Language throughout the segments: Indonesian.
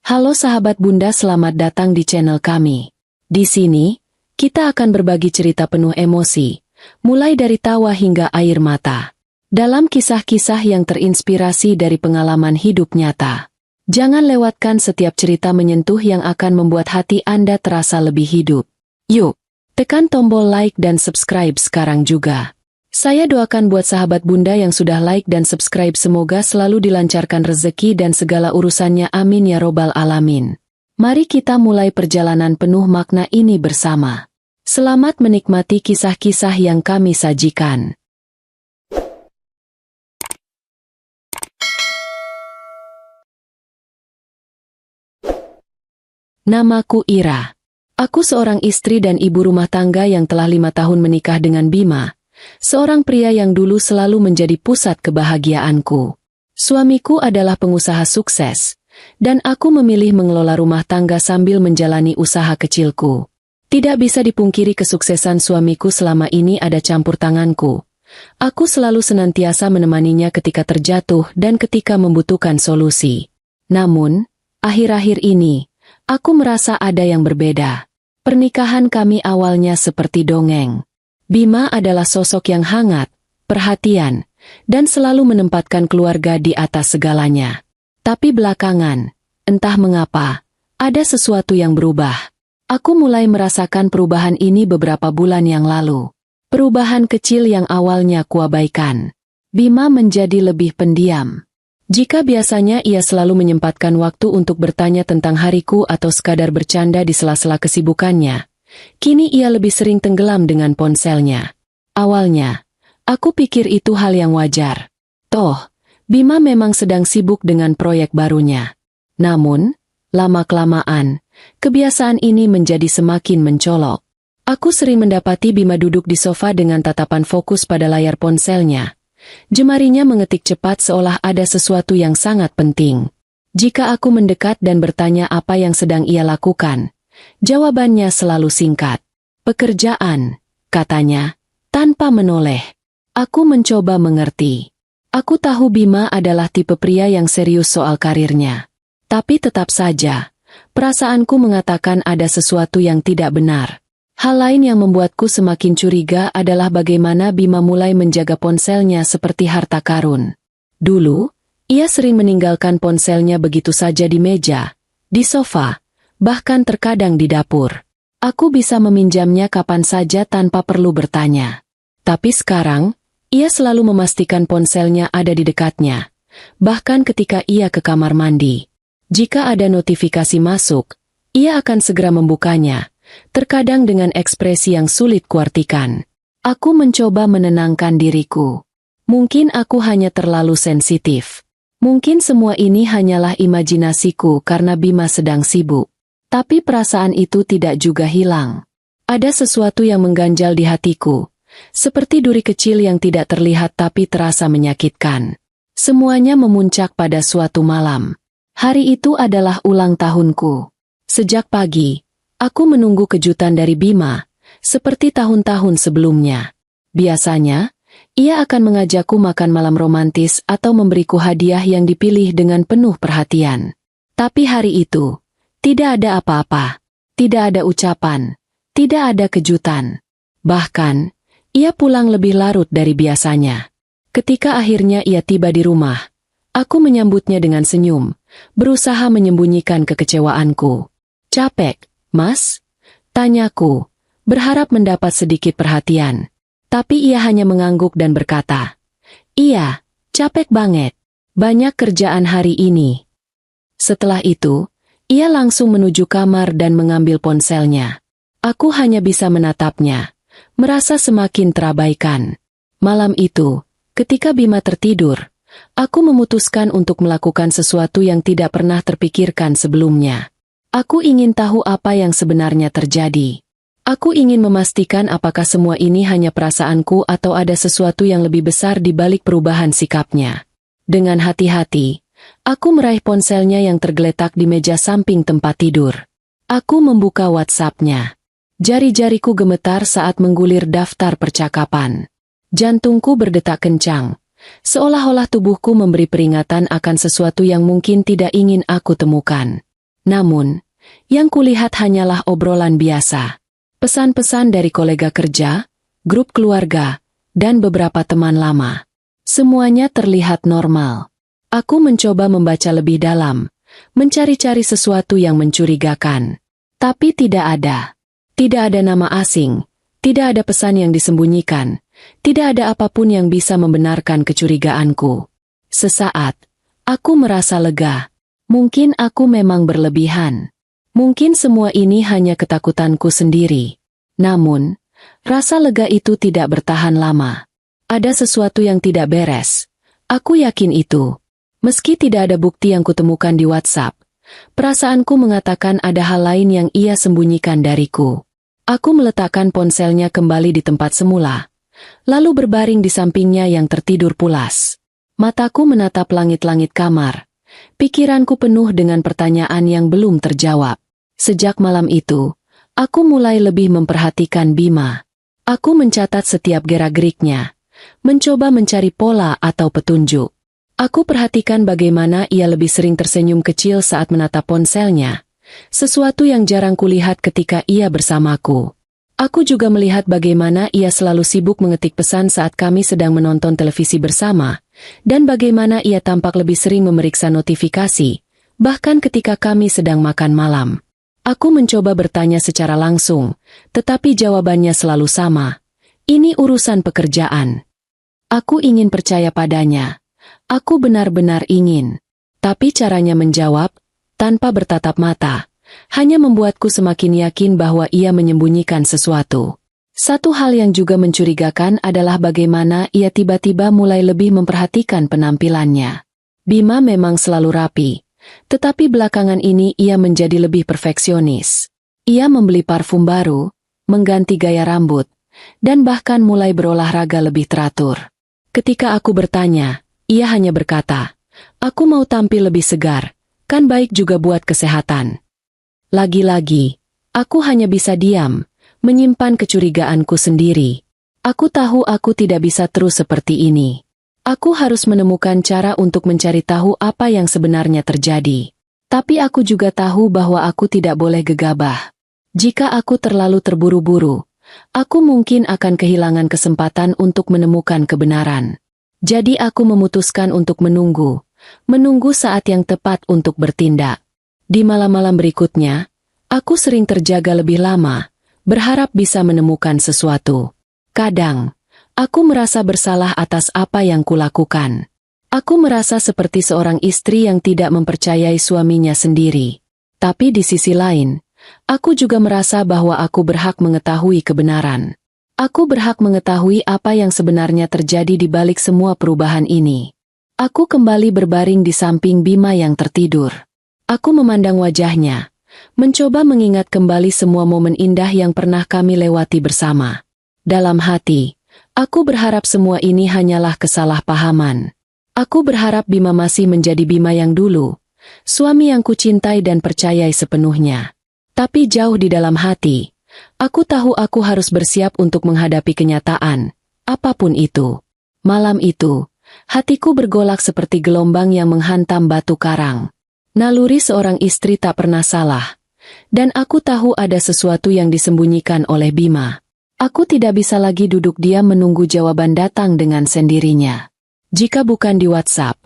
Halo sahabat Bunda, selamat datang di channel kami. Di sini, kita akan berbagi cerita penuh emosi, mulai dari tawa hingga air mata. Dalam kisah-kisah yang terinspirasi dari pengalaman hidup nyata. Jangan lewatkan setiap cerita menyentuh yang akan membuat hati Anda terasa lebih hidup. Yuk, tekan tombol like dan subscribe sekarang juga. Saya doakan buat sahabat Bunda yang sudah like dan subscribe, semoga selalu dilancarkan rezeki dan segala urusannya, amin ya robbal alamin. Mari kita mulai perjalanan penuh makna ini bersama. Selamat menikmati kisah-kisah yang kami sajikan. Namaku Ira. Aku seorang istri dan ibu rumah tangga yang telah 5 tahun menikah dengan Bima. Seorang pria yang dulu selalu menjadi pusat kebahagiaanku. Suamiku adalah pengusaha sukses, dan aku memilih mengelola rumah tangga sambil menjalani usaha kecilku. Tidak bisa dipungkiri kesuksesan suamiku selama ini ada campur tanganku. Aku selalu senantiasa menemaninya ketika terjatuh dan ketika membutuhkan solusi. Namun, akhir-akhir ini, aku merasa ada yang berbeda. Pernikahan kami awalnya seperti dongeng. Bima adalah sosok yang hangat, perhatian, dan selalu menempatkan keluarga di atas segalanya. Tapi belakangan, entah mengapa, ada sesuatu yang berubah. Aku mulai merasakan perubahan ini beberapa bulan yang lalu. Perubahan kecil yang awalnya kuabaikan. Bima menjadi lebih pendiam. Jika biasanya ia selalu menyempatkan waktu untuk bertanya tentang hariku atau sekadar bercanda di sela-sela kesibukannya, kini ia lebih sering tenggelam dengan ponselnya. Awalnya, aku pikir itu hal yang wajar. Toh, Bima memang sedang sibuk dengan proyek barunya. Namun, lama-kelamaan, kebiasaan ini menjadi semakin mencolok. Aku sering mendapati Bima duduk di sofa dengan tatapan fokus pada layar ponselnya. Jemarinya mengetik cepat seolah ada sesuatu yang sangat penting. Jika aku mendekat dan bertanya apa yang sedang ia lakukan, jawabannya selalu singkat. Pekerjaan, katanya, tanpa menoleh. Aku mencoba mengerti. Aku tahu Bima adalah tipe pria yang serius soal karirnya. Tapi tetap saja, perasaanku mengatakan ada sesuatu yang tidak benar. Hal lain yang membuatku semakin curiga adalah bagaimana Bima mulai menjaga ponselnya seperti harta karun. Dulu, ia sering meninggalkan ponselnya begitu saja di meja, di sofa, bahkan terkadang di dapur. Aku bisa meminjamnya kapan saja tanpa perlu bertanya. Tapi sekarang, ia selalu memastikan ponselnya ada di dekatnya. Bahkan ketika ia ke kamar mandi. Jika ada notifikasi masuk, ia akan segera membukanya, terkadang dengan ekspresi yang sulit kuartikan. Aku mencoba menenangkan diriku. Mungkin aku hanya terlalu sensitif. Mungkin semua ini hanyalah imajinasiku karena Bima sedang sibuk. Tapi perasaan itu tidak juga hilang. Ada sesuatu yang mengganjal di hatiku, seperti duri kecil yang tidak terlihat tapi terasa menyakitkan. Semuanya memuncak pada suatu malam. Hari itu adalah ulang tahunku. Sejak pagi, aku menunggu kejutan dari Bima, seperti tahun-tahun sebelumnya. Biasanya, ia akan mengajakku makan malam romantis atau memberiku hadiah yang dipilih dengan penuh perhatian. Tapi hari itu, tidak ada apa-apa, tidak ada ucapan, tidak ada kejutan. Bahkan, ia pulang lebih larut dari biasanya. Ketika akhirnya ia tiba di rumah, aku menyambutnya dengan senyum, berusaha menyembunyikan kekecewaanku. "Capek, Mas?" tanyaku, berharap mendapat sedikit perhatian. Tapi ia hanya mengangguk dan berkata, "Iya, capek banget. Banyak kerjaan hari ini." Setelah itu, ia langsung menuju kamar dan mengambil ponselnya. Aku hanya bisa menatapnya, merasa semakin terabaikan. Malam itu, ketika Bima tertidur, aku memutuskan untuk melakukan sesuatu yang tidak pernah terpikirkan sebelumnya. Aku ingin tahu apa yang sebenarnya terjadi. Aku ingin memastikan apakah semua ini hanya perasaanku atau ada sesuatu yang lebih besar di balik perubahan sikapnya. Dengan hati-hati, aku meraih ponselnya yang tergeletak di meja samping tempat tidur. Aku membuka WhatsApp-nya. Jari-jariku gemetar saat menggulir daftar percakapan. Jantungku berdetak kencang, seolah-olah tubuhku memberi peringatan akan sesuatu yang mungkin tidak ingin aku temukan. Namun, yang kulihat hanyalah obrolan biasa. Pesan-pesan dari kolega kerja, grup keluarga, dan beberapa teman lama. Semuanya terlihat normal. Aku mencoba membaca lebih dalam, mencari-cari sesuatu yang mencurigakan. Tapi tidak ada. Tidak ada nama asing, tidak ada pesan yang disembunyikan, tidak ada apapun yang bisa membenarkan kecurigaanku. Sesaat, aku merasa lega. Mungkin aku memang berlebihan. Mungkin semua ini hanya ketakutanku sendiri. Namun, rasa lega itu tidak bertahan lama. Ada sesuatu yang tidak beres. Aku yakin itu. Meski tidak ada bukti yang kutemukan di WhatsApp, perasaanku mengatakan ada hal lain yang ia sembunyikan dariku. Aku meletakkan ponselnya kembali di tempat semula, lalu berbaring di sampingnya yang tertidur pulas. Mataku menatap langit-langit kamar. Pikiranku penuh dengan pertanyaan yang belum terjawab. Sejak malam itu, aku mulai lebih memperhatikan Bima. Aku mencatat setiap gerak-geriknya, mencoba mencari pola atau petunjuk. Aku perhatikan bagaimana ia lebih sering tersenyum kecil saat menatap ponselnya, sesuatu yang jarang kulihat ketika ia bersamaku. Aku juga melihat bagaimana ia selalu sibuk mengetik pesan saat kami sedang menonton televisi bersama, dan bagaimana ia tampak lebih sering memeriksa notifikasi, bahkan ketika kami sedang makan malam. Aku mencoba bertanya secara langsung, tetapi jawabannya selalu sama. Ini urusan pekerjaan. Aku ingin percaya padanya. Aku benar-benar ingin. Tapi caranya menjawab, tanpa bertatap mata, hanya membuatku semakin yakin bahwa ia menyembunyikan sesuatu. Satu hal yang juga mencurigakan adalah bagaimana ia tiba-tiba mulai lebih memperhatikan penampilannya. Bima memang selalu rapi, tetapi belakangan ini ia menjadi lebih perfeksionis. Ia membeli parfum baru, mengganti gaya rambut, dan bahkan mulai berolahraga lebih teratur. Ketika aku bertanya, ia hanya berkata, "Aku mau tampil lebih segar, kan baik juga buat kesehatan." Lagi-lagi, aku hanya bisa diam, menyimpan kecurigaanku sendiri. Aku tahu aku tidak bisa terus seperti ini. Aku harus menemukan cara untuk mencari tahu apa yang sebenarnya terjadi. Tapi aku juga tahu bahwa aku tidak boleh gegabah. Jika aku terlalu terburu-buru, aku mungkin akan kehilangan kesempatan untuk menemukan kebenaran. Jadi aku memutuskan untuk menunggu saat yang tepat untuk bertindak. Di malam-malam berikutnya, aku sering terjaga lebih lama, berharap bisa menemukan sesuatu. Kadang, aku merasa bersalah atas apa yang kulakukan. Aku merasa seperti seorang istri yang tidak mempercayai suaminya sendiri. Tapi di sisi lain, aku juga merasa bahwa aku berhak mengetahui kebenaran. Aku berhak mengetahui apa yang sebenarnya terjadi di balik semua perubahan ini. Aku kembali berbaring di samping Bima yang tertidur. Aku memandang wajahnya, mencoba mengingat kembali semua momen indah yang pernah kami lewati bersama. Dalam hati, aku berharap semua ini hanyalah kesalahpahaman. Aku berharap Bima masih menjadi Bima yang dulu, suami yang kucintai dan percayai sepenuhnya. Tapi jauh di dalam hati, aku tahu aku harus bersiap untuk menghadapi kenyataan, apapun itu. Malam itu, hatiku bergolak seperti gelombang yang menghantam batu karang. Naluri seorang istri tak pernah salah, dan aku tahu ada sesuatu yang disembunyikan oleh Bima. Aku tidak bisa lagi duduk diam menunggu jawaban datang dengan sendirinya. Jika bukan di WhatsApp,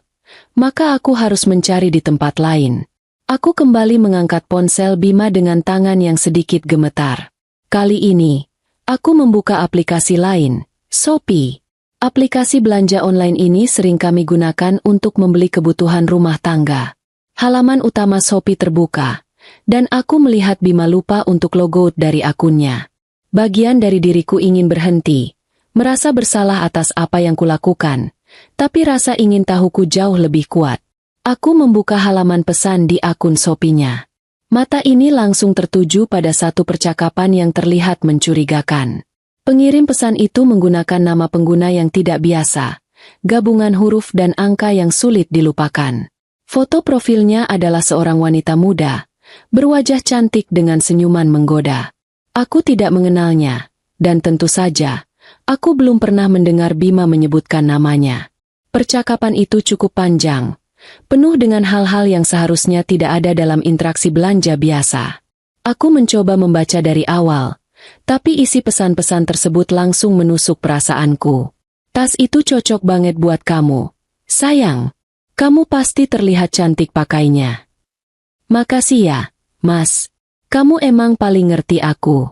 maka aku harus mencari di tempat lain. Aku kembali mengangkat ponsel Bima dengan tangan yang sedikit gemetar. Kali ini, aku membuka aplikasi lain, Shopee. Aplikasi belanja online ini sering kami gunakan untuk membeli kebutuhan rumah tangga. Halaman utama Shopee terbuka, dan aku melihat Bima lupa untuk logout dari akunnya. Bagian dari diriku ingin berhenti, merasa bersalah atas apa yang kulakukan, tapi rasa ingin tahuku jauh lebih kuat. Aku membuka halaman pesan di akun Shopee-nya. Mata ini langsung tertuju pada satu percakapan yang terlihat mencurigakan. Pengirim pesan itu menggunakan nama pengguna yang tidak biasa, gabungan huruf dan angka yang sulit dilupakan. Foto profilnya adalah seorang wanita muda, berwajah cantik dengan senyuman menggoda. Aku tidak mengenalnya, dan tentu saja, aku belum pernah mendengar Bima menyebutkan namanya. Percakapan itu cukup panjang, penuh dengan hal-hal yang seharusnya tidak ada dalam interaksi belanja biasa. Aku mencoba membaca dari awal, tapi isi pesan-pesan tersebut langsung menusuk perasaanku. Tas itu cocok banget buat kamu. Sayang, kamu pasti terlihat cantik pakainya. Makasih ya, Mas. Kamu emang paling ngerti aku.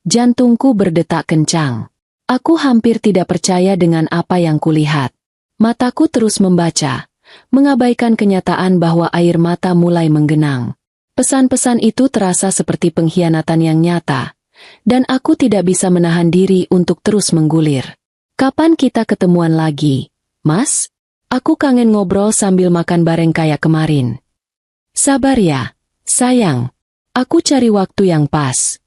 Jantungku berdetak kencang. Aku hampir tidak percaya dengan apa yang kulihat. Mataku terus membaca, mengabaikan kenyataan bahwa air mata mulai menggenang. Pesan-pesan itu terasa seperti pengkhianatan yang nyata, dan aku tidak bisa menahan diri untuk terus menggulir. Kapan kita ketemuan lagi, Mas? Aku kangen ngobrol sambil makan bareng kayak kemarin. Sabar ya, sayang. Aku cari waktu yang pas.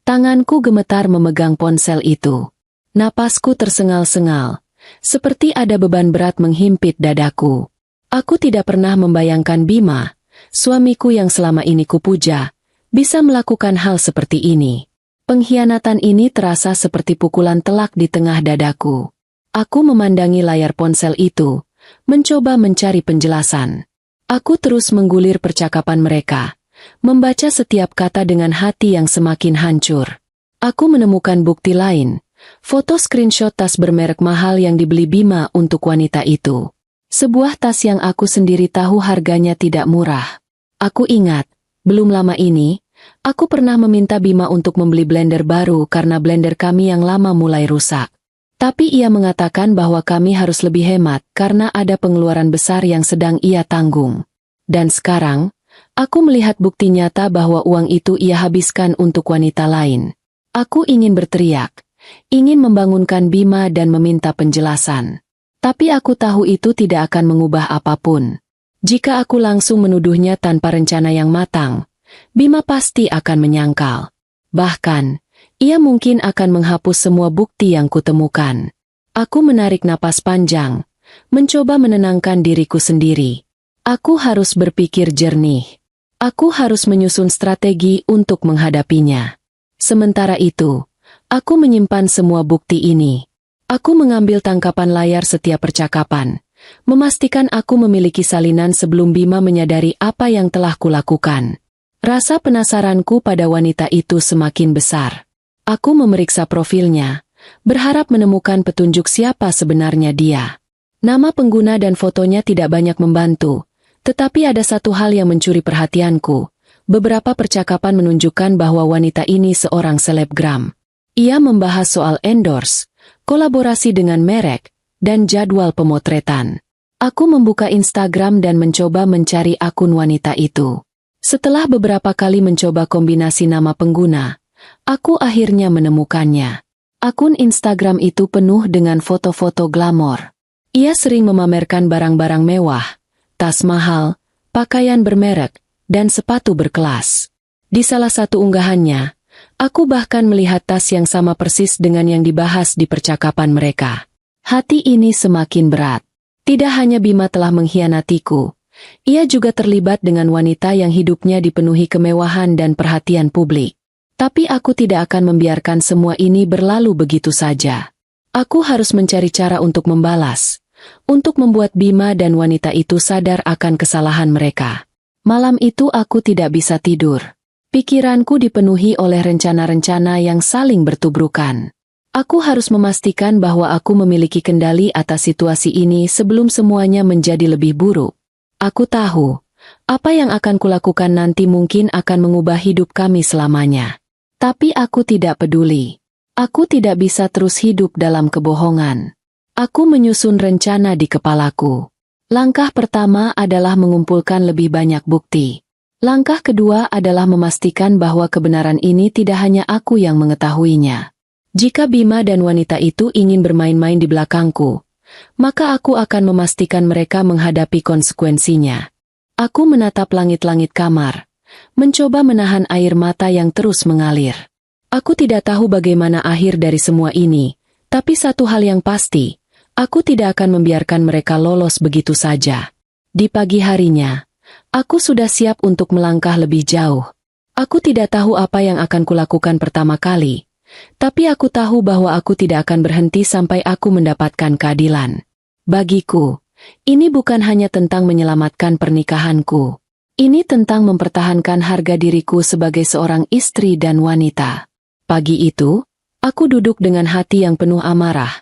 Tanganku gemetar memegang ponsel itu. Napasku tersengal-sengal, seperti ada beban berat menghimpit dadaku. Aku tidak pernah membayangkan Bima, suamiku yang selama ini kupuja, bisa melakukan hal seperti ini. Pengkhianatan ini terasa seperti pukulan telak di tengah dadaku. Aku memandangi layar ponsel itu, mencoba mencari penjelasan. Aku terus menggulir percakapan mereka, membaca setiap kata dengan hati yang semakin hancur. Aku menemukan bukti lain, foto screenshot tas bermerek mahal yang dibeli Bima untuk wanita itu. Sebuah tas yang aku sendiri tahu harganya tidak murah. Aku ingat, belum lama ini, aku pernah meminta Bima untuk membeli blender baru karena blender kami yang lama mulai rusak. Tapi ia mengatakan bahwa kami harus lebih hemat karena ada pengeluaran besar yang sedang ia tanggung. Dan sekarang, aku melihat bukti nyata bahwa uang itu ia habiskan untuk wanita lain. Aku ingin berteriak, ingin membangunkan Bima dan meminta penjelasan. Tapi aku tahu itu tidak akan mengubah apapun. Jika aku langsung menuduhnya tanpa rencana yang matang, Bima pasti akan menyangkal. Bahkan, ia mungkin akan menghapus semua bukti yang kutemukan. Aku menarik napas panjang, mencoba menenangkan diriku sendiri. Aku harus berpikir jernih. Aku harus menyusun strategi untuk menghadapinya. Sementara itu, aku menyimpan semua bukti ini. Aku mengambil tangkapan layar setiap percakapan, memastikan aku memiliki salinan sebelum Bima menyadari apa yang telah kulakukan. Rasa penasaranku pada wanita itu semakin besar. Aku memeriksa profilnya, berharap menemukan petunjuk siapa sebenarnya dia. Nama pengguna dan fotonya tidak banyak membantu, tetapi ada satu hal yang mencuri perhatianku. Beberapa percakapan menunjukkan bahwa wanita ini seorang selebgram. Ia membahas soal endorse, kolaborasi dengan merek, dan jadwal pemotretan. Aku membuka Instagram dan mencoba mencari akun wanita itu. Setelah beberapa kali mencoba kombinasi nama pengguna, aku akhirnya menemukannya. Akun Instagram itu penuh dengan foto-foto glamor. Ia sering memamerkan barang-barang mewah, tas mahal, pakaian bermerek, dan sepatu berkelas. Di salah satu unggahannya, aku bahkan melihat tas yang sama persis dengan yang dibahas di percakapan mereka. Hati ini semakin berat. Tidak hanya Bima telah mengkhianatiku, ia juga terlibat dengan wanita yang hidupnya dipenuhi kemewahan dan perhatian publik. Tapi aku tidak akan membiarkan semua ini berlalu begitu saja. Aku harus mencari cara untuk membalas, untuk membuat Bima dan wanita itu sadar akan kesalahan mereka. Malam itu aku tidak bisa tidur. Pikiranku dipenuhi oleh rencana-rencana yang saling bertubrukan. Aku harus memastikan bahwa aku memiliki kendali atas situasi ini sebelum semuanya menjadi lebih buruk. Aku tahu, apa yang akan kulakukan nanti mungkin akan mengubah hidup kami selamanya. Tapi aku tidak peduli. Aku tidak bisa terus hidup dalam kebohongan. Aku menyusun rencana di kepalaku. Langkah pertama adalah mengumpulkan lebih banyak bukti. Langkah kedua adalah memastikan bahwa kebenaran ini tidak hanya aku yang mengetahuinya. Jika Bima dan wanita itu ingin bermain-main di belakangku, maka aku akan memastikan mereka menghadapi konsekuensinya. Aku menatap langit-langit kamar, mencoba menahan air mata yang terus mengalir. Aku tidak tahu bagaimana akhir dari semua ini, tapi satu hal yang pasti, aku tidak akan membiarkan mereka lolos begitu saja. Di pagi harinya, aku sudah siap untuk melangkah lebih jauh. Aku tidak tahu apa yang akan kulakukan pertama kali, tapi aku tahu bahwa aku tidak akan berhenti sampai aku mendapatkan keadilan. Bagiku, ini bukan hanya tentang menyelamatkan pernikahanku. Ini tentang mempertahankan harga diriku sebagai seorang istri dan wanita. Pagi itu, aku duduk dengan hati yang penuh amarah,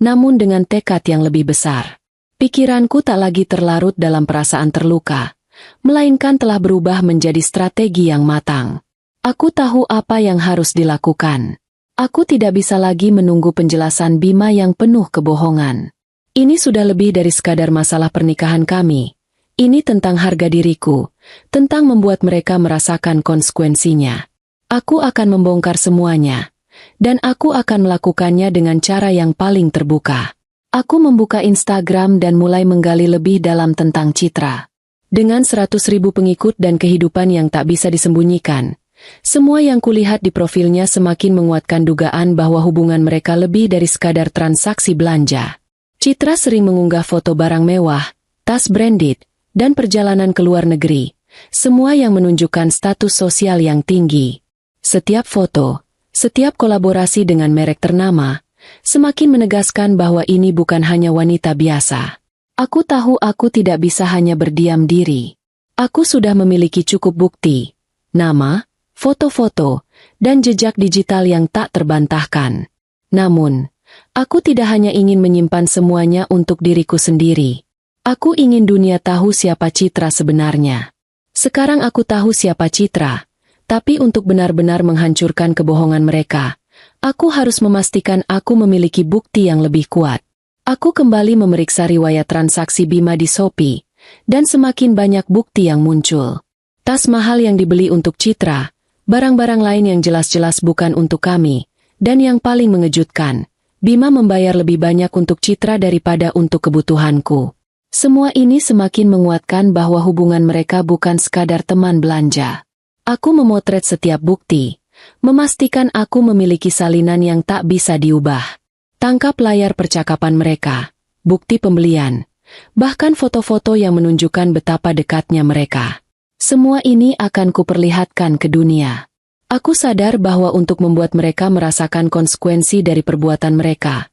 namun dengan tekad yang lebih besar. Pikiranku tak lagi terlarut dalam perasaan terluka, melainkan telah berubah menjadi strategi yang matang. Aku tahu apa yang harus dilakukan. Aku tidak bisa lagi menunggu penjelasan Bima yang penuh kebohongan. Ini sudah lebih dari sekadar masalah pernikahan kami. Ini tentang harga diriku, tentang membuat mereka merasakan konsekuensinya. Aku akan membongkar semuanya, dan aku akan melakukannya dengan cara yang paling terbuka. Aku membuka Instagram dan mulai menggali lebih dalam tentang Citra. Dengan 100.000 pengikut dan kehidupan yang tak bisa disembunyikan, semua yang kulihat di profilnya semakin menguatkan dugaan bahwa hubungan mereka lebih dari sekadar transaksi belanja. Citra sering mengunggah foto barang mewah, tas branded, dan perjalanan ke luar negeri, semua yang menunjukkan status sosial yang tinggi. Setiap foto, setiap kolaborasi dengan merek ternama, semakin menegaskan bahwa ini bukan hanya wanita biasa. Aku tahu aku tidak bisa hanya berdiam diri. Aku sudah memiliki cukup bukti, nama, foto-foto, dan jejak digital yang tak terbantahkan. Namun, aku tidak hanya ingin menyimpan semuanya untuk diriku sendiri. Aku ingin dunia tahu siapa Citra sebenarnya. Sekarang aku tahu siapa Citra, tapi untuk benar-benar menghancurkan kebohongan mereka, aku harus memastikan aku memiliki bukti yang lebih kuat. Aku kembali memeriksa riwayat transaksi Bima di Shopee, dan semakin banyak bukti yang muncul. Tas mahal yang dibeli untuk Citra, barang-barang lain yang jelas-jelas bukan untuk kami, dan yang paling mengejutkan, Bima membayar lebih banyak untuk Citra daripada untuk kebutuhanku. Semua ini semakin menguatkan bahwa hubungan mereka bukan sekadar teman belanja. Aku memotret setiap bukti, memastikan aku memiliki salinan yang tak bisa diubah. Tangkap layar percakapan mereka, bukti pembelian, bahkan foto-foto yang menunjukkan betapa dekatnya mereka. Semua ini akan kuperlihatkan ke dunia. Aku sadar bahwa untuk membuat mereka merasakan konsekuensi dari perbuatan mereka,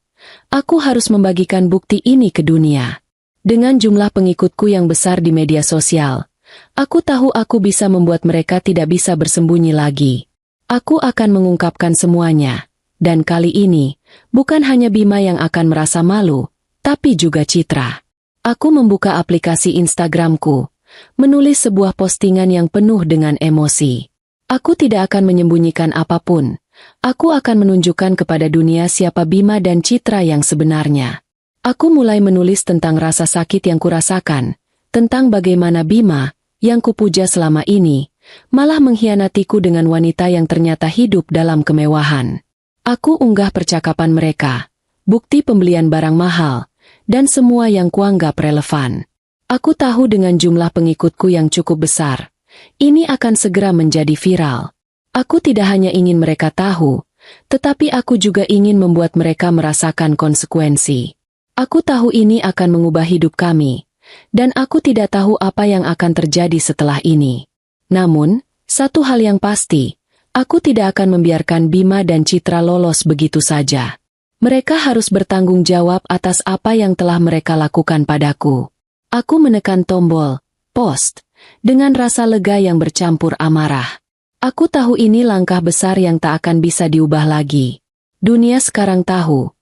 aku harus membagikan bukti ini ke dunia. Dengan jumlah pengikutku yang besar di media sosial, aku tahu aku bisa membuat mereka tidak bisa bersembunyi lagi. Aku akan mengungkapkan semuanya, dan kali ini, bukan hanya Bima yang akan merasa malu, tapi juga Citra. Aku membuka aplikasi Instagramku, menulis sebuah postingan yang penuh dengan emosi. Aku tidak akan menyembunyikan apapun. Aku akan menunjukkan kepada dunia siapa Bima dan Citra yang sebenarnya. Aku mulai menulis tentang rasa sakit yang kurasakan, tentang bagaimana Bima, yang kupuja selama ini, malah mengkhianatiku dengan wanita yang ternyata hidup dalam kemewahan. Aku unggah percakapan mereka, bukti pembelian barang mahal, dan semua yang kuanggap relevan. Aku tahu dengan jumlah pengikutku yang cukup besar, ini akan segera menjadi viral. Aku tidak hanya ingin mereka tahu, tetapi aku juga ingin membuat mereka merasakan konsekuensi. Aku tahu ini akan mengubah hidup kami, dan aku tidak tahu apa yang akan terjadi setelah ini. Namun, satu hal yang pasti, aku tidak akan membiarkan Bima dan Citra lolos begitu saja. Mereka harus bertanggung jawab atas apa yang telah mereka lakukan padaku. Aku menekan tombol post dengan rasa lega yang bercampur amarah. Aku tahu ini langkah besar yang tak akan bisa diubah lagi. Dunia sekarang tahu.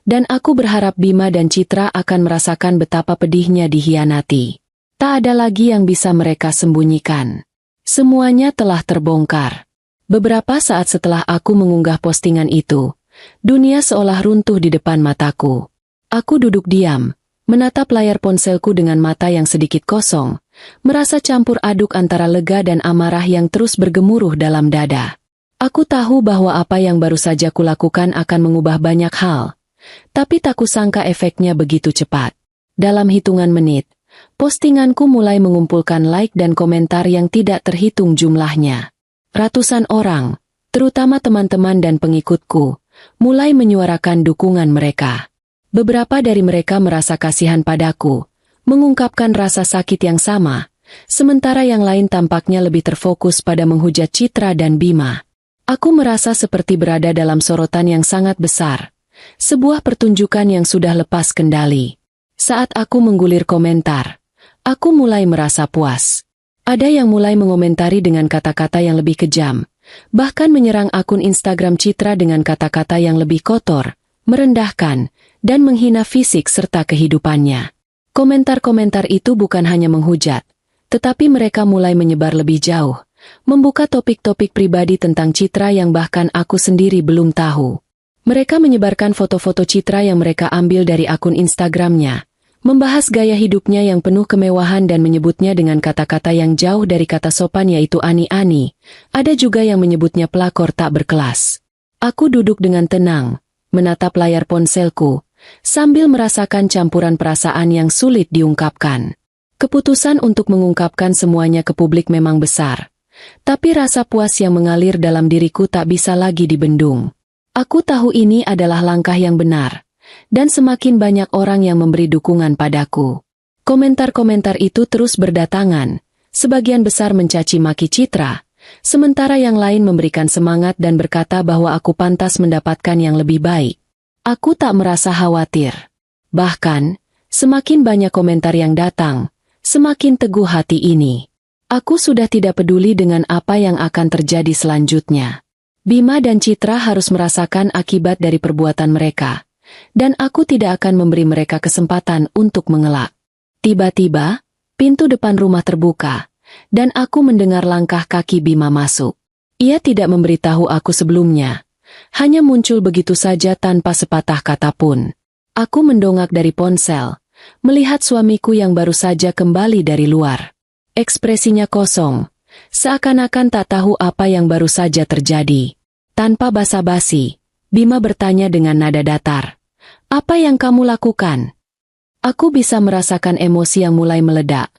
Dan aku berharap Bima dan Citra akan merasakan betapa pedihnya dikhianati. Tak ada lagi yang bisa mereka sembunyikan. Semuanya telah terbongkar. Beberapa saat setelah aku mengunggah postingan itu, dunia seolah runtuh di depan mataku. Aku duduk diam, menatap layar ponselku dengan mata yang sedikit kosong, merasa campur aduk antara lega dan amarah yang terus bergemuruh dalam dada. Aku tahu bahwa apa yang baru saja kulakukan akan mengubah banyak hal. Tapi tak kusangka efeknya begitu cepat. Dalam hitungan menit, postinganku mulai mengumpulkan like dan komentar yang tidak terhitung jumlahnya. Ratusan orang, terutama teman-teman dan pengikutku, mulai menyuarakan dukungan mereka. Beberapa dari mereka merasa kasihan padaku, mengungkapkan rasa sakit yang sama, sementara yang lain tampaknya lebih terfokus pada menghujat Citra dan Bima. Aku merasa seperti berada dalam sorotan yang sangat besar. Sebuah pertunjukan yang sudah lepas kendali. Saat aku menggulir komentar, aku mulai merasa puas. Ada yang mulai mengomentari dengan kata-kata yang lebih kejam, bahkan menyerang akun Instagram Citra dengan kata-kata yang lebih kotor, merendahkan, dan menghina fisik serta kehidupannya. Komentar-komentar itu bukan hanya menghujat, tetapi mereka mulai menyebar lebih jauh, membuka topik-topik pribadi tentang Citra yang bahkan aku sendiri belum tahu. Mereka menyebarkan foto-foto Citra yang mereka ambil dari akun Instagramnya, membahas gaya hidupnya yang penuh kemewahan dan menyebutnya dengan kata-kata yang jauh dari kata sopan yaitu ani-ani. Ada juga yang menyebutnya pelakor tak berkelas. Aku duduk dengan tenang, menatap layar ponselku, sambil merasakan campuran perasaan yang sulit diungkapkan. Keputusan untuk mengungkapkan semuanya ke publik memang besar, tapi rasa puas yang mengalir dalam diriku tak bisa lagi dibendung. Aku tahu ini adalah langkah yang benar, dan semakin banyak orang yang memberi dukungan padaku. Komentar-komentar itu terus berdatangan, sebagian besar mencaci maki Citra, sementara yang lain memberikan semangat dan berkata bahwa aku pantas mendapatkan yang lebih baik. Aku tak merasa khawatir. Bahkan, semakin banyak komentar yang datang, semakin teguh hati ini. Aku sudah tidak peduli dengan apa yang akan terjadi selanjutnya. Bima dan Citra harus merasakan akibat dari perbuatan mereka, dan aku tidak akan memberi mereka kesempatan untuk mengelak. Tiba-tiba, pintu depan rumah terbuka, dan aku mendengar langkah kaki Bima masuk. Ia tidak memberitahu aku sebelumnya, hanya muncul begitu saja tanpa sepatah kata pun. Aku mendongak dari ponsel, melihat suamiku yang baru saja kembali dari luar. Ekspresinya kosong, seakan-akan tak tahu apa yang baru saja terjadi. Tanpa basa-basi, Bima bertanya dengan nada datar, "Apa yang kamu lakukan?" Aku bisa merasakan emosi yang mulai meledak,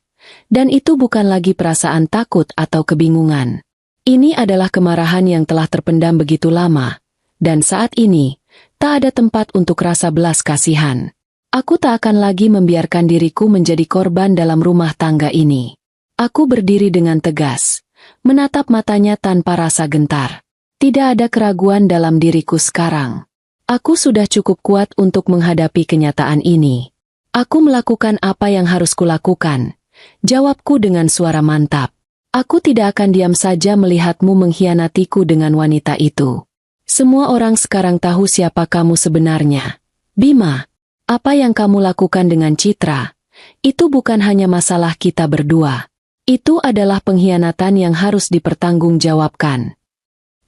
dan itu bukan lagi perasaan takut atau kebingungan. Ini adalah kemarahan yang telah terpendam begitu lama, dan saat ini, tak ada tempat untuk rasa belas kasihan. Aku tak akan lagi membiarkan diriku menjadi korban dalam rumah tangga ini. Aku berdiri dengan tegas, menatap matanya tanpa rasa gentar. Tidak ada keraguan dalam diriku sekarang. Aku sudah cukup kuat untuk menghadapi kenyataan ini. Aku melakukan apa yang harus kulakukan. Jawabku dengan suara mantap. Aku tidak akan diam saja melihatmu mengkhianatiku dengan wanita itu. Semua orang sekarang tahu siapa kamu sebenarnya. Bima, apa yang kamu lakukan dengan Citra, itu bukan hanya masalah kita berdua. Itu adalah pengkhianatan yang harus dipertanggungjawabkan.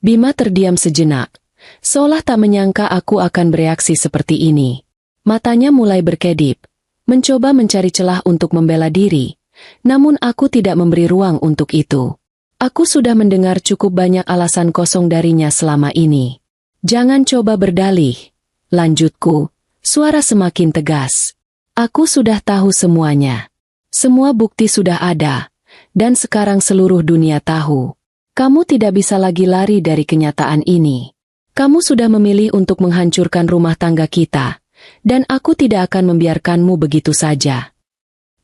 Bima terdiam sejenak, seolah tak menyangka aku akan bereaksi seperti ini. Matanya mulai berkedip, mencoba mencari celah untuk membela diri, namun aku tidak memberi ruang untuk itu. Aku sudah mendengar cukup banyak alasan kosong darinya selama ini. Jangan coba berdalih, lanjutku, suara semakin tegas. Aku sudah tahu semuanya. Semua bukti sudah ada, dan sekarang seluruh dunia tahu. Kamu tidak bisa lagi lari dari kenyataan ini. Kamu sudah memilih untuk menghancurkan rumah tangga kita, dan aku tidak akan membiarkanmu begitu saja.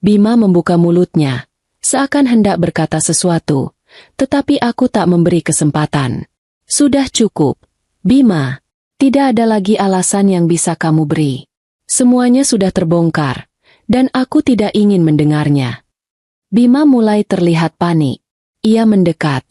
Bima membuka mulutnya, seakan hendak berkata sesuatu, tetapi aku tak memberi kesempatan. Sudah cukup, Bima. Tidak ada lagi alasan yang bisa kamu beri. Semuanya sudah terbongkar, dan aku tidak ingin mendengarnya. Bima mulai terlihat panik. Ia mendekat,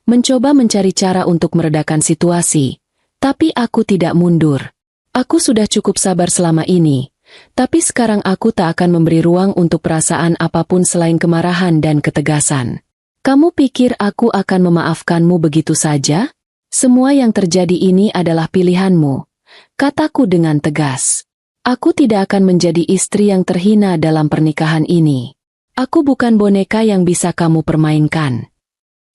mencoba mencari cara untuk meredakan situasi, tapi aku tidak mundur. Aku sudah cukup sabar selama ini, tapi sekarang aku tak akan memberi ruang untuk perasaan apapun selain kemarahan dan ketegasan. Kamu pikir aku akan memaafkanmu begitu saja? Semua yang terjadi ini adalah pilihanmu, kataku dengan tegas. Aku tidak akan menjadi istri yang terhina dalam pernikahan ini. Aku bukan boneka yang bisa kamu permainkan.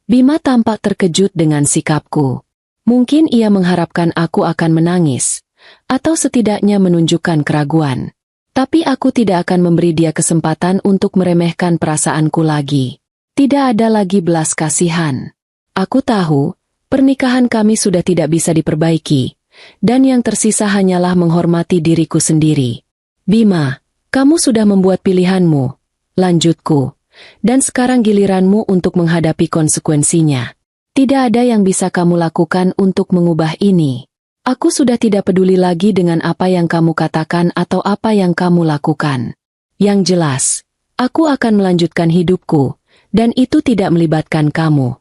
Bima tampak terkejut dengan sikapku. Mungkin ia mengharapkan aku akan menangis, atau setidaknya menunjukkan keraguan. Tapi aku tidak akan memberi dia kesempatan untuk meremehkan perasaanku lagi. Tidak ada lagi belas kasihan. Aku tahu, pernikahan kami sudah tidak bisa diperbaiki, dan yang tersisa hanyalah menghormati diriku sendiri. Bima, kamu sudah membuat pilihanmu, lanjutku. Dan sekarang giliranmu untuk menghadapi konsekuensinya. Tidak ada yang bisa kamu lakukan untuk mengubah ini. Aku sudah tidak peduli lagi dengan apa yang kamu katakan atau apa yang kamu lakukan. Yang jelas, aku akan melanjutkan hidupku, dan itu tidak melibatkan kamu.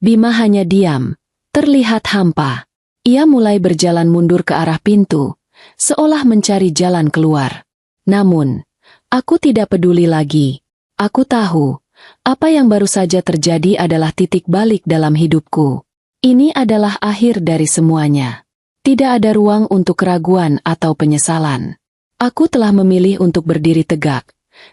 Bima hanya diam, terlihat hampa. Ia mulai berjalan mundur ke arah pintu, seolah mencari jalan keluar. Namun, aku tidak peduli lagi. Aku tahu, apa yang baru saja terjadi adalah titik balik dalam hidupku. Ini adalah akhir dari semuanya. Tidak ada ruang untuk keraguan atau penyesalan. Aku telah memilih untuk berdiri tegak,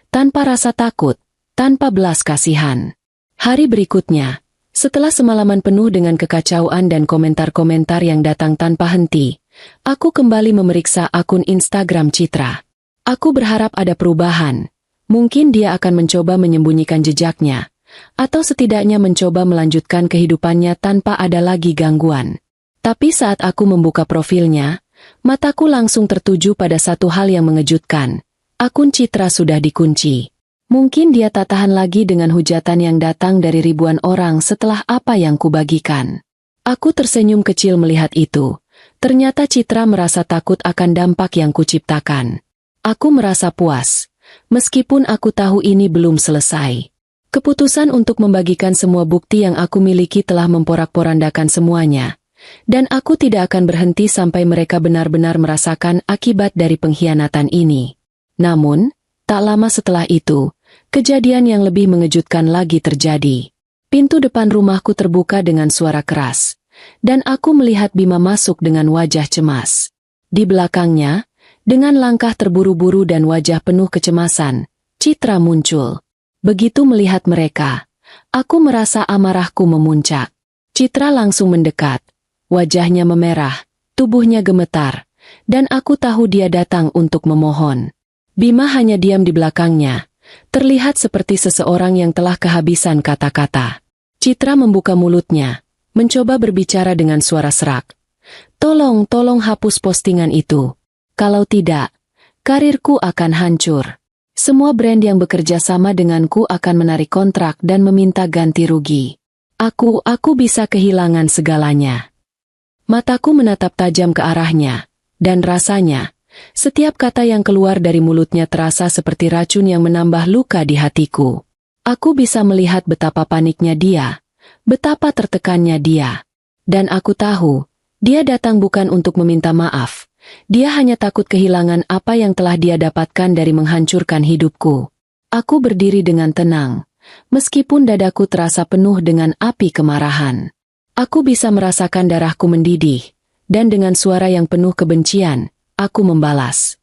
tanpa rasa takut, tanpa belas kasihan. Hari berikutnya, setelah semalaman penuh dengan kekacauan dan komentar-komentar yang datang tanpa henti, aku kembali memeriksa akun Instagram Citra. Aku berharap ada perubahan. Mungkin dia akan mencoba menyembunyikan jejaknya, atau setidaknya mencoba melanjutkan kehidupannya tanpa ada lagi gangguan. Tapi saat aku membuka profilnya, mataku langsung tertuju pada satu hal yang mengejutkan. Akun Citra sudah dikunci. Mungkin dia tak tahan lagi dengan hujatan yang datang dari ribuan orang setelah apa yang kubagikan. Aku tersenyum kecil melihat itu. Ternyata Citra merasa takut akan dampak yang kuciptakan. Aku merasa puas. Meskipun aku tahu ini belum selesai. Keputusan untuk membagikan semua bukti yang aku miliki telah memporak-porandakan semuanya. Dan aku tidak akan berhenti sampai mereka benar-benar merasakan akibat dari pengkhianatan ini. Namun, tak lama setelah itu, kejadian yang lebih mengejutkan lagi terjadi. Pintu depan rumahku terbuka dengan suara keras. Dan aku melihat Bima masuk dengan wajah cemas. Di belakangnya, dengan langkah terburu-buru dan wajah penuh kecemasan, Citra muncul. Begitu melihat mereka, aku merasa amarahku memuncak. Citra langsung mendekat. Wajahnya memerah, tubuhnya gemetar, dan aku tahu dia datang untuk memohon. Bima hanya diam di belakangnya, terlihat seperti seseorang yang telah kehabisan kata-kata. Citra membuka mulutnya, mencoba berbicara dengan suara serak. Tolong hapus postingan itu. Kalau tidak, karirku akan hancur. Semua brand yang bekerja sama denganku akan menarik kontrak dan meminta ganti rugi. Aku bisa kehilangan segalanya. Mataku menatap tajam ke arahnya, dan rasanya, setiap kata yang keluar dari mulutnya terasa seperti racun yang menambah luka di hatiku. Aku bisa melihat betapa paniknya dia, betapa tertekannya dia. Dan aku tahu, dia datang bukan untuk meminta maaf. Dia hanya takut kehilangan apa yang telah dia dapatkan dari menghancurkan hidupku. Aku berdiri dengan tenang, meskipun dadaku terasa penuh dengan api kemarahan. Aku bisa merasakan darahku mendidih, dan dengan suara yang penuh kebencian, aku membalas.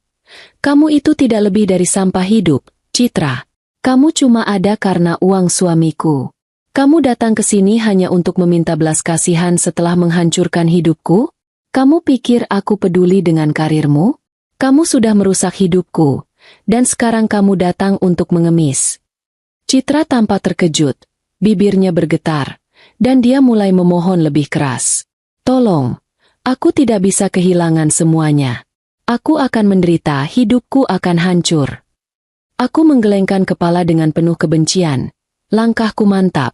Kamu itu tidak lebih dari sampah hidup, Citra. Kamu cuma ada karena uang suamiku. Kamu datang ke sini hanya untuk meminta belas kasihan setelah menghancurkan hidupku? Kamu pikir aku peduli dengan karirmu? Kamu sudah merusak hidupku, dan sekarang kamu datang untuk mengemis. Citra tampak terkejut, bibirnya bergetar, dan dia mulai memohon lebih keras. Tolong, aku tidak bisa kehilangan semuanya. Aku akan menderita, hidupku akan hancur. Aku menggelengkan kepala dengan penuh kebencian, langkahku mantap,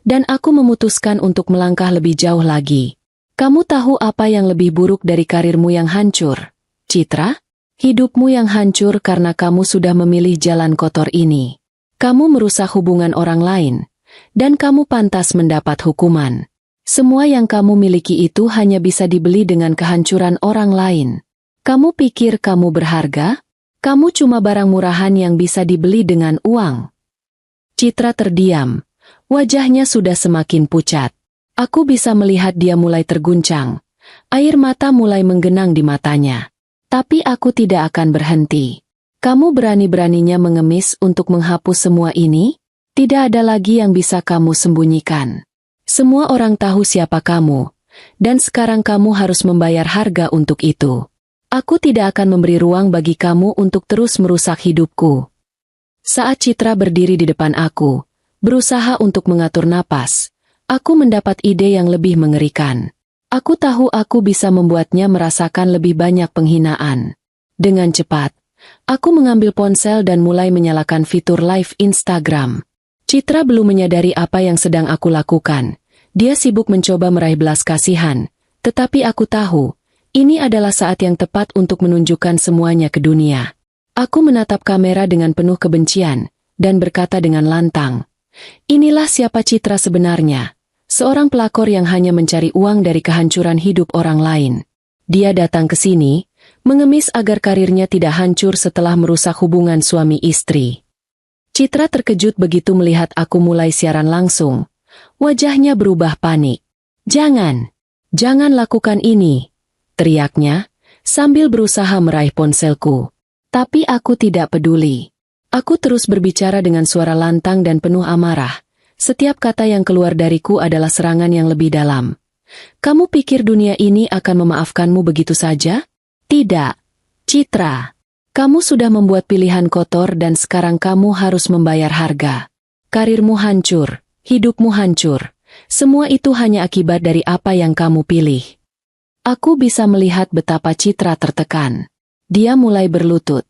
dan aku memutuskan untuk melangkah lebih jauh lagi. Kamu tahu apa yang lebih buruk dari karirmu yang hancur, Citra? Hidupmu yang hancur karena kamu sudah memilih jalan kotor ini. Kamu merusak hubungan orang lain, dan kamu pantas mendapat hukuman. Semua yang kamu miliki itu hanya bisa dibeli dengan kehancuran orang lain. Kamu pikir kamu berharga? Kamu cuma barang murahan yang bisa dibeli dengan uang. Citra terdiam, wajahnya sudah semakin pucat. Aku bisa melihat dia mulai terguncang. Air mata mulai menggenang di matanya. Tapi aku tidak akan berhenti. Kamu berani-beraninya mengemis untuk menghapus semua ini? Tidak ada lagi yang bisa kamu sembunyikan. Semua orang tahu siapa kamu, dan sekarang kamu harus membayar harga untuk itu. Aku tidak akan memberi ruang bagi kamu untuk terus merusak hidupku. Saat Citra berdiri di depan aku, berusaha untuk mengatur napas, aku mendapat ide yang lebih mengerikan. Aku tahu aku bisa membuatnya merasakan lebih banyak penghinaan. Dengan cepat, aku mengambil ponsel dan mulai menyalakan fitur live Instagram. Citra belum menyadari apa yang sedang aku lakukan. Dia sibuk mencoba meraih belas kasihan, tetapi aku tahu, ini adalah saat yang tepat untuk menunjukkan semuanya ke dunia. Aku menatap kamera dengan penuh kebencian, dan berkata dengan lantang, "Inilah siapa Citra sebenarnya, seorang pelakor yang hanya mencari uang dari kehancuran hidup orang lain. Dia datang ke sini, mengemis agar karirnya tidak hancur setelah merusak hubungan suami istri." Citra terkejut begitu melihat aku mulai siaran langsung. Wajahnya berubah panik. Jangan lakukan ini," teriaknya, sambil berusaha meraih ponselku. Tapi aku tidak peduli. Aku terus berbicara dengan suara lantang dan penuh amarah. Setiap kata yang keluar dariku adalah serangan yang lebih dalam. "Kamu pikir dunia ini akan memaafkanmu begitu saja? Tidak, Citra. Kamu sudah membuat pilihan kotor dan sekarang kamu harus membayar harga. Karirmu hancur, hidupmu hancur. Semua itu hanya akibat dari apa yang kamu pilih." Aku bisa melihat betapa Citra tertekan. Dia mulai berlutut,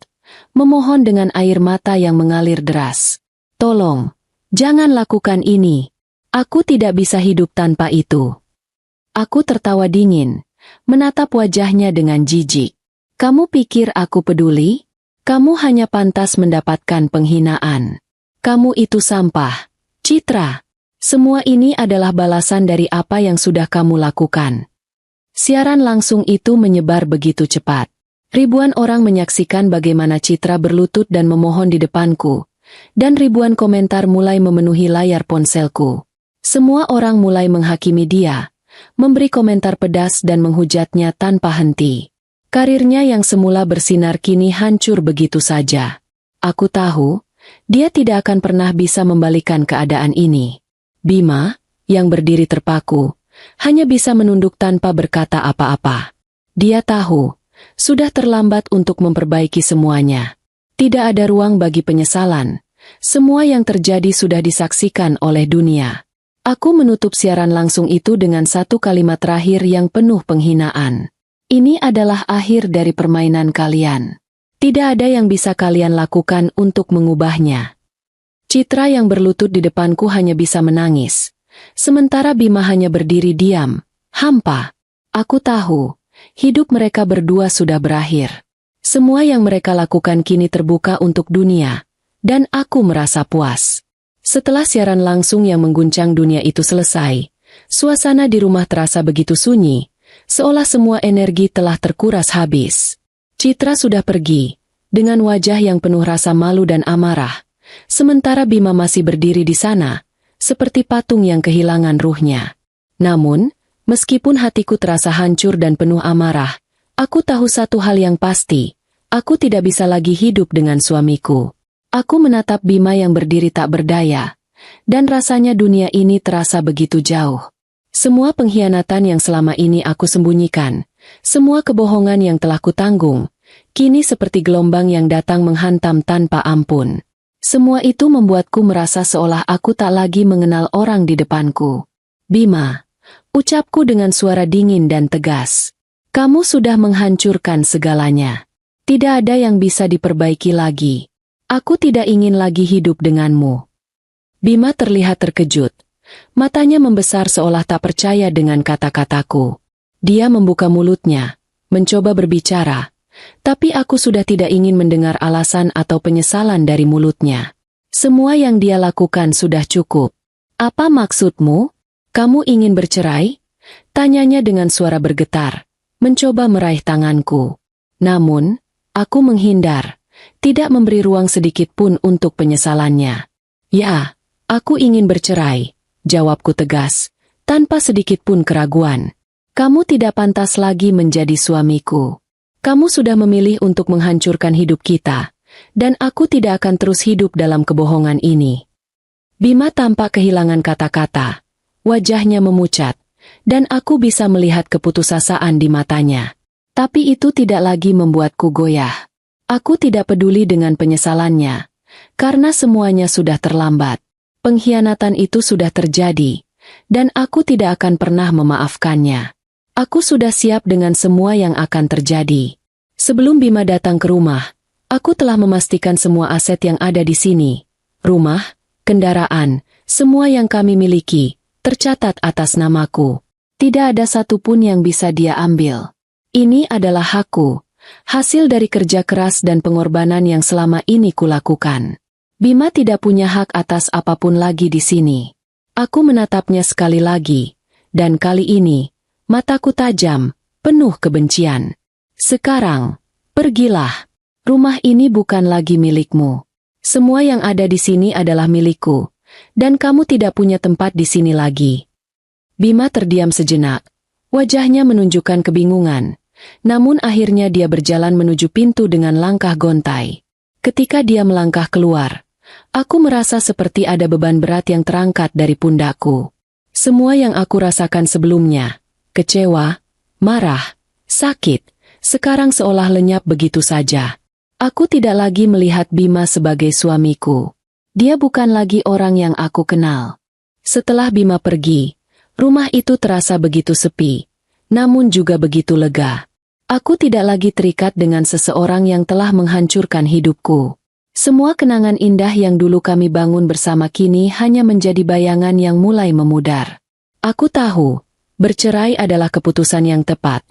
memohon dengan air mata yang mengalir deras. "Tolong, jangan lakukan ini. Aku tidak bisa hidup tanpa itu." Aku tertawa dingin, menatap wajahnya dengan jijik. "Kamu pikir aku peduli? Kamu hanya pantas mendapatkan penghinaan. Kamu itu sampah, Citra. Semua ini adalah balasan dari apa yang sudah kamu lakukan." Siaran langsung itu menyebar begitu cepat. Ribuan orang menyaksikan bagaimana Citra berlutut dan memohon di depanku, dan ribuan komentar mulai memenuhi layar ponselku. Semua orang mulai menghakimi dia, memberi komentar pedas dan menghujatnya tanpa henti. Karirnya yang semula bersinar kini hancur begitu saja. Aku tahu, dia tidak akan pernah bisa membalikan keadaan ini. Bima, yang berdiri terpaku, hanya bisa menunduk tanpa berkata apa-apa. Dia tahu, sudah terlambat untuk memperbaiki semuanya. Tidak ada ruang bagi penyesalan. Semua yang terjadi sudah disaksikan oleh dunia. Aku menutup siaran langsung itu dengan satu kalimat terakhir yang penuh penghinaan. "Ini adalah akhir dari permainan kalian. Tidak ada yang bisa kalian lakukan untuk mengubahnya." Citra yang berlutut di depanku hanya bisa menangis. Sementara Bima hanya berdiri diam, hampa. Aku tahu, hidup mereka berdua sudah berakhir. Semua yang mereka lakukan kini terbuka untuk dunia, dan aku merasa puas. Setelah siaran langsung yang mengguncang dunia itu selesai, suasana di rumah terasa begitu sunyi, seolah semua energi telah terkuras habis. Citra sudah pergi, dengan wajah yang penuh rasa malu dan amarah, sementara Bima masih berdiri di sana, seperti patung yang kehilangan ruhnya. Namun, meskipun hatiku terasa hancur dan penuh amarah, aku tahu satu hal yang pasti, aku tidak bisa lagi hidup dengan suamiku. Aku menatap Bima yang berdiri tak berdaya, dan rasanya dunia ini terasa begitu jauh. Semua pengkhianatan yang selama ini aku sembunyikan, semua kebohongan yang telah kutanggung, kini seperti gelombang yang datang menghantam tanpa ampun. Semua itu membuatku merasa seolah aku tak lagi mengenal orang di depanku. "Bima," ucapku dengan suara dingin dan tegas, "kamu sudah menghancurkan segalanya. Tidak ada yang bisa diperbaiki lagi. Aku tidak ingin lagi hidup denganmu." Bima terlihat terkejut. Matanya membesar seolah tak percaya dengan kata-kataku. Dia membuka mulutnya, mencoba berbicara, tapi aku sudah tidak ingin mendengar alasan atau penyesalan dari mulutnya. Semua yang dia lakukan sudah cukup. "Apa maksudmu? Kamu ingin bercerai?" tanyanya dengan suara bergetar, mencoba meraih tanganku. Namun, aku menghindar, tidak memberi ruang sedikit pun untuk penyesalannya. "Ya, aku ingin bercerai," jawabku tegas, tanpa sedikit pun keraguan. "Kamu tidak pantas lagi menjadi suamiku. Kamu sudah memilih untuk menghancurkan hidup kita, dan aku tidak akan terus hidup dalam kebohongan ini." Bima tampak kehilangan kata-kata, wajahnya memucat, dan aku bisa melihat keputusasaan di matanya. Tapi itu tidak lagi membuatku goyah. Aku tidak peduli dengan penyesalannya, karena semuanya sudah terlambat. Pengkhianatan itu sudah terjadi, dan aku tidak akan pernah memaafkannya. Aku sudah siap dengan semua yang akan terjadi. Sebelum Bima datang ke rumah, aku telah memastikan semua aset yang ada di sini. Rumah, kendaraan, semua yang kami miliki, tercatat atas namaku. Tidak ada satupun yang bisa dia ambil. Ini adalah hakku, hasil dari kerja keras dan pengorbanan yang selama ini kulakukan. Bima tidak punya hak atas apapun lagi di sini. Aku menatapnya sekali lagi, dan kali ini, mataku tajam, penuh kebencian. Sekarang, pergilah. Rumah ini bukan lagi milikmu. Semua yang ada di sini adalah milikku, dan kamu tidak punya tempat di sini lagi. Bima terdiam sejenak. Wajahnya menunjukkan kebingungan, namun akhirnya dia berjalan menuju pintu dengan langkah gontai. Ketika dia melangkah keluar, aku merasa seperti ada beban berat yang terangkat dari pundakku. Semua yang aku rasakan sebelumnya, kecewa, marah, sakit, sekarang seolah lenyap begitu saja. Aku tidak lagi melihat Bima sebagai suamiku. Dia bukan lagi orang yang aku kenal. Setelah Bima pergi, rumah itu terasa begitu sepi, namun juga begitu lega. Aku tidak lagi terikat dengan seseorang yang telah menghancurkan hidupku. Semua kenangan indah yang dulu kami bangun bersama kini hanya menjadi bayangan yang mulai memudar. Aku tahu, bercerai adalah keputusan yang tepat,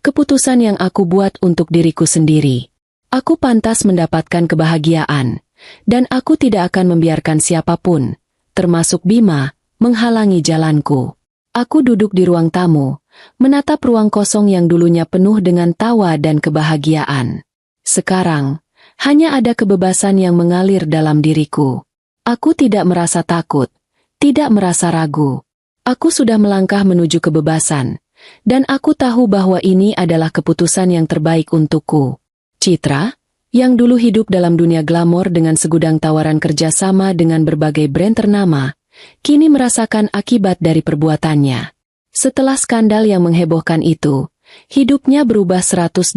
keputusan yang aku buat untuk diriku sendiri. Aku pantas mendapatkan kebahagiaan, dan aku tidak akan membiarkan siapapun, termasuk Bima, menghalangi jalanku. Aku duduk di ruang tamu, menatap ruang kosong yang dulunya penuh dengan tawa dan kebahagiaan. Sekarang, hanya ada kebebasan yang mengalir dalam diriku. Aku tidak merasa takut, tidak merasa ragu. Aku sudah melangkah menuju kebebasan, dan aku tahu bahwa ini adalah keputusan yang terbaik untukku. Citra, yang dulu hidup dalam dunia glamor dengan segudang tawaran kerjasama dengan berbagai brand ternama, kini merasakan akibat dari perbuatannya. Setelah skandal yang menghebohkan itu, hidupnya berubah 180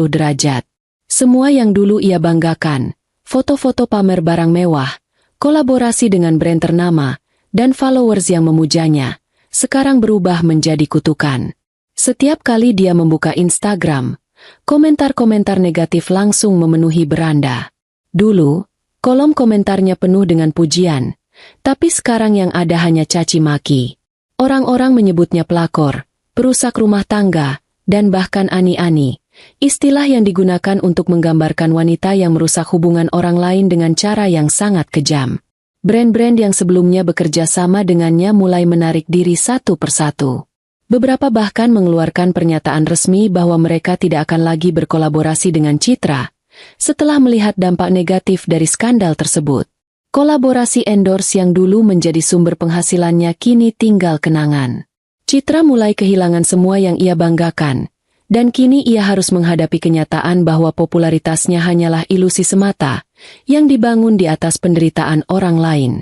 derajat. Semua yang dulu ia banggakan, foto-foto pamer barang mewah, kolaborasi dengan brand ternama, dan followers yang memujanya, sekarang berubah menjadi kutukan. Setiap kali dia membuka Instagram, komentar-komentar negatif langsung memenuhi beranda. Dulu, kolom komentarnya penuh dengan pujian, tapi sekarang yang ada hanya caci maki. Orang-orang menyebutnya pelakor, perusak rumah tangga, dan bahkan ani-ani. Istilah yang digunakan untuk menggambarkan wanita yang merusak hubungan orang lain dengan cara yang sangat kejam. Brand-brand yang sebelumnya bekerja sama dengannya mulai menarik diri satu persatu. Beberapa bahkan mengeluarkan pernyataan resmi bahwa mereka tidak akan lagi berkolaborasi dengan Citra, setelah melihat dampak negatif dari skandal tersebut. Kolaborasi endorse yang dulu menjadi sumber penghasilannya kini tinggal kenangan. Citra mulai kehilangan semua yang ia banggakan, dan kini ia harus menghadapi kenyataan bahwa popularitasnya hanyalah ilusi semata, yang dibangun di atas penderitaan orang lain.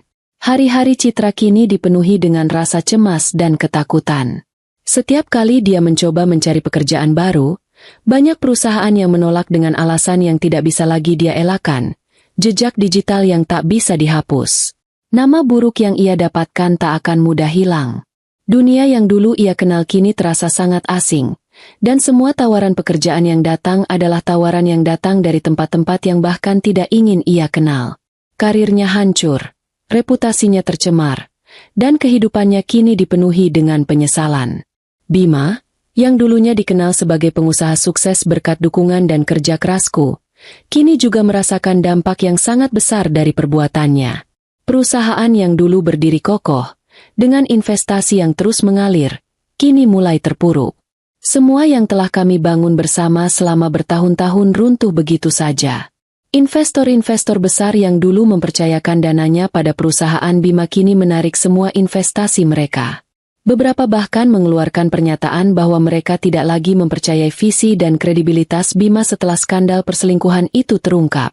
Hari-hari Citra kini dipenuhi dengan rasa cemas dan ketakutan. Setiap kali dia mencoba mencari pekerjaan baru, banyak perusahaan yang menolak dengan alasan yang tidak bisa lagi dia elakkan, jejak digital yang tak bisa dihapus. Nama buruk yang ia dapatkan tak akan mudah hilang. Dunia yang dulu ia kenal kini terasa sangat asing, dan semua tawaran pekerjaan yang datang adalah tawaran yang datang dari tempat-tempat yang bahkan tidak ingin ia kenal. Karirnya hancur, reputasinya tercemar, dan kehidupannya kini dipenuhi dengan penyesalan. Bima, yang dulunya dikenal sebagai pengusaha sukses berkat dukungan dan kerja kerasku, kini juga merasakan dampak yang sangat besar dari perbuatannya. Perusahaan yang dulu berdiri kokoh, dengan investasi yang terus mengalir, kini mulai terpuruk. Semua yang telah kami bangun bersama selama bertahun-tahun runtuh begitu saja. Investor-investor besar yang dulu mempercayakan dananya pada perusahaan Bima kini menarik semua investasi mereka. Beberapa bahkan mengeluarkan pernyataan bahwa mereka tidak lagi mempercayai visi dan kredibilitas Bima setelah skandal perselingkuhan itu terungkap.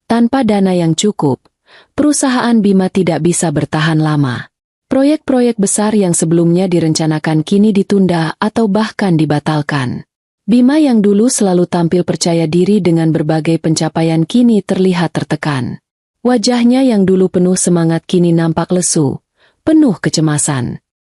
Tanpa dana yang cukup, perusahaan Bima tidak bisa bertahan lama. Proyek-proyek besar yang sebelumnya direncanakan kini ditunda atau bahkan dibatalkan. Bima yang dulu selalu tampil percaya diri dengan berbagai pencapaian kini terlihat tertekan. Wajahnya yang dulu penuh semangat kini nampak lesu, penuh kecemasan.